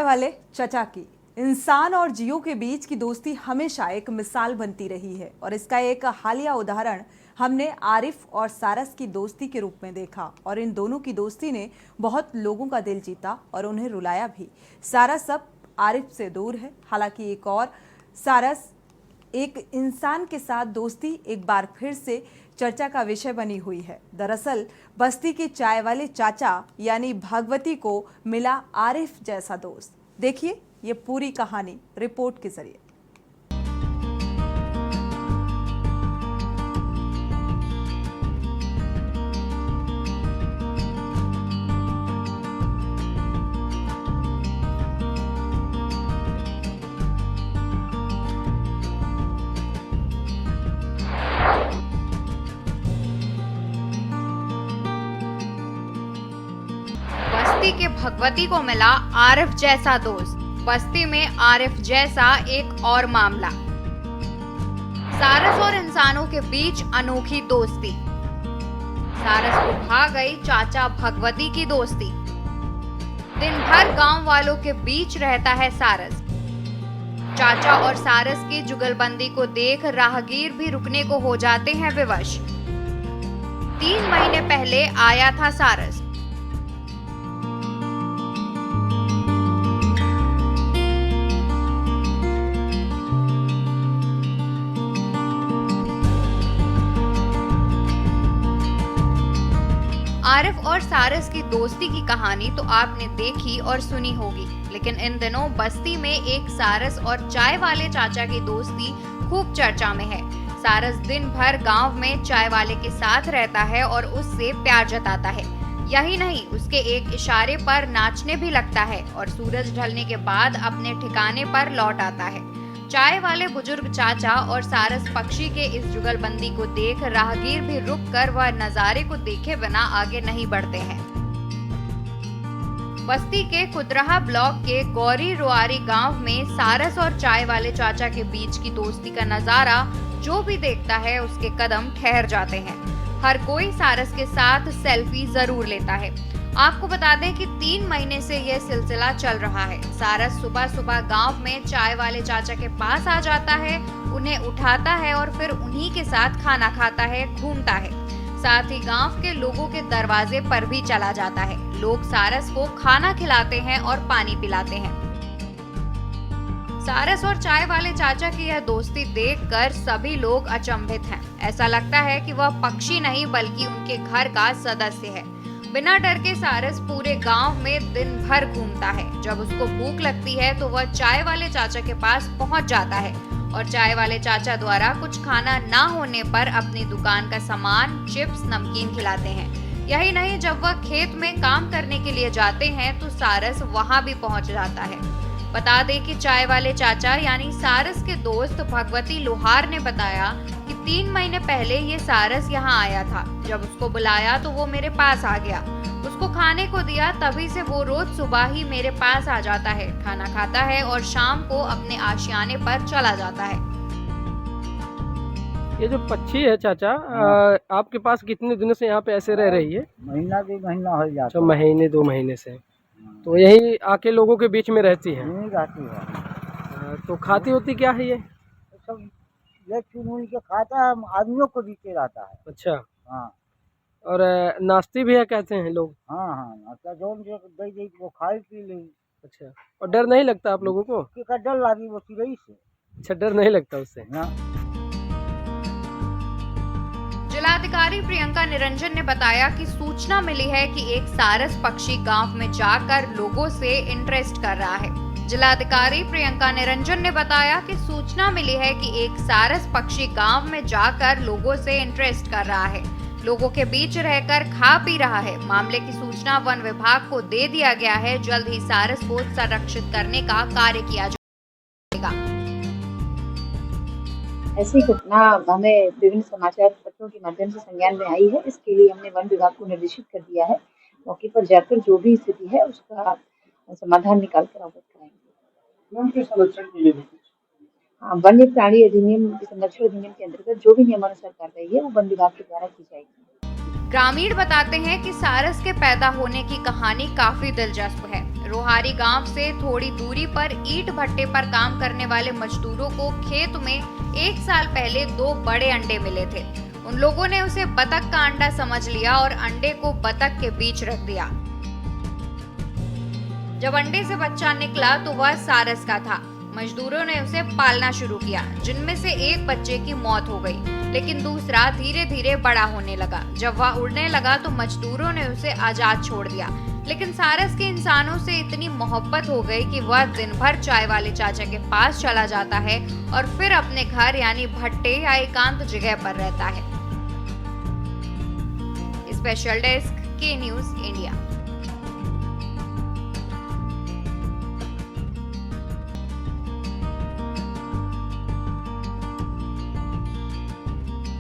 वाले चचा की इंसान और जियो के बीच की दोस्ती हमेशा एक मिसाल बनती रही है और इसका एक हालिया उदाहरण हमने आरिफ और सारस की दोस्ती के रूप में देखा और इन दोनों की दोस्ती ने बहुत लोगों का दिल जीता और उन्हें रुलाया भी। सारस अब आरिफ से दूर है, हालांकि एक और सारस एक इंसान के साथ दोस्ती एक बार फिर से चर्चा का विषय बनी हुई है। दरअसल बस्ती के चाय वाले चाचा यानी भगवती को मिला आरिफ जैसा दोस्त। देखिए ये पूरी कहानी रिपोर्ट के जरिए। बस्ती के भगवती को मिला आरिफ जैसा दोस्त। बस्ती में आरिफ जैसा एक और मामला। सारस और इंसानों के बीच अनोखी दोस्ती। सारस को भा गई चाचा भगवती की दोस्ती। दिन भर गांव वालों के बीच रहता है सारस। चाचा और सारस की जुगलबंदी को देख राहगीर भी रुकने को हो जाते हैं विवश। 3 महीने पहले आया था सारस। आरिफ और सारस की दोस्ती की कहानी तो आपने देखी और सुनी होगी, लेकिन इन दिनों बस्ती में एक सारस और चाय वाले चाचा की दोस्ती खूब चर्चा में है। सारस दिन भर गांव में चाय वाले के साथ रहता है और उससे प्यार जताता है। यही नहीं, उसके एक इशारे पर नाचने भी लगता है और सूरज ढलने के बाद अपने ठिकाने पर लौट आता है। चाय वाले बुजुर्ग चाचा और सारस पक्षी के इस जुगलबंदी को देख राहगीर भी रुककर वह नजारे को देखे बिना आगे नहीं बढ़ते हैं। बस्ती के कुदराहा ब्लॉक के गौरी रोआरी गांव में सारस और चाय वाले चाचा के बीच की दोस्ती का नजारा जो भी देखता है उसके कदम ठहर जाते हैं। हर कोई सारस के साथ सेल्फी जरूर लेता है। आपको बता दें कि 3 महीने से यह सिलसिला चल रहा है। सारस सुबह सुबह गांव में चाय वाले चाचा के पास आ जाता है, उन्हें उठाता है और फिर उन्हीं के साथ खाना खाता है, घूमता है। साथ ही गांव के लोगों के दरवाजे पर भी चला जाता है। लोग सारस को खाना खिलाते हैं और पानी पिलाते हैं। सारस और चाय वाले चाचा की यह दोस्ती देखकर सभी लोग अचंभित हैं। ऐसा लगता है कि वह पक्षी नहीं बल्कि उनके घर का सदस्य है। बिना डर के सारस पूरे गांव में दिन भर घूमता है। जब उसको भूख लगती है तो वह चाय वाले चाचा के पास पहुंच जाता है और चाय वाले चाचा द्वारा कुछ खाना ना होने पर अपनी दुकान का सामान, चिप्स, नमकीन खिलाते हैं। यही नहीं, जब वह खेत में काम करने के लिए जाते हैं तो सारस वहां भी पहुंच जाता है। बता दें कि चाय वाले चाचा यानी सारस के दोस्त भगवती लोहार ने बताया कि 3 महीने पहले ये सारस यहाँ आया था। जब उसको बुलाया तो वो मेरे पास आ गया, उसको खाने को दिया, तभी से वो रोज सुबह ही मेरे पास आ जाता है, खाना खाता है और शाम को अपने आशियाने पर चला जाता है। ये जो पक्षी है चाचा, आपके पास कितने दिनों से यहाँ पे ऐसे रह रही है? महीना 2 महीना हो जाता अच्छा, महीने 2 महीने से। तो यही आके लोगों के बीच में रहती है? नहीं रहती है। तो खाती होती क्या है ये? सब ले चुन के खाता है, आदमियों को देते रहता है। अच्छा। हाँ। और नाश्ती भी है कहते हैं लोग? हाँ हाँ, नाश्ता जोन दे दे वो खाई पी ले। अच्छा, और डर नहीं लगता आप लोगों को? का डर लगी वो चिड़ै से। अच्छा, डर नहीं लगता उससे? हाँ। जिलाधिकारी प्रियंका निरंजन ने बताया कि सूचना मिली है कि एक सारस पक्षी गांव में जाकर लोगों से इंटरेस्ट कर रहा है। जिलाधिकारी प्रियंका निरंजन ने बताया कि सूचना मिली है कि एक सारस पक्षी गांव में जाकर लोगों से इंटरेस्ट कर रहा है, लोगों के बीच रहकर खा पी रहा है। मामले की सूचना वन विभाग को दे दिया गया है। जल्द ही सारस को संरक्षित करने का कार्य किया जाएगा। ऐसी घटना हमें विभिन्न समाचार पत्रों के माध्यम से संज्ञान में आई है। इसके लिए हमने वन विभाग को निर्देशित कर दिया है। मौके पर जाकर जो भी स्थिति है उसका समाधान निकाल कर अवगत कराएंगे। संरक्षण के लिए हाँ, वन्य प्राणी अधिनियम संरक्षण अधिनियम के अंतर्गत जो भी नियमानुसार कार्रवाई है वो वन विभाग के द्वारा की जाएगी। ग्रामीण बताते हैं कि सारस के पैदा होने की कहानी काफी दिलचस्प है। रोहारी गांव से थोड़ी दूरी पर ईंट भट्टे पर काम करने वाले मजदूरों को खेत में 1 साल पहले 2 बड़े अंडे मिले थे। उन लोगों ने उसे बतख का अंडा समझ लिया और अंडे को बतख के बीच रख दिया। जब अंडे से बच्चा निकला तो वह सारस का था। मजदूरों ने उसे पालना शुरू किया, जिनमें से एक बच्चे की मौत हो गई, लेकिन दूसरा धीरे धीरे बड़ा होने लगा। जब वह उड़ने लगा तो मजदूरों ने उसे आजाद छोड़ दिया, लेकिन सारस के इंसानों से इतनी मोहब्बत हो गई कि वह दिन भर चाय वाले चाचा के पास चला जाता है और फिर अपने घर यानी भट्टे या एकांत जगह पर रहता है। स्पेशल डेस्क के न्यूज़ इंडिया।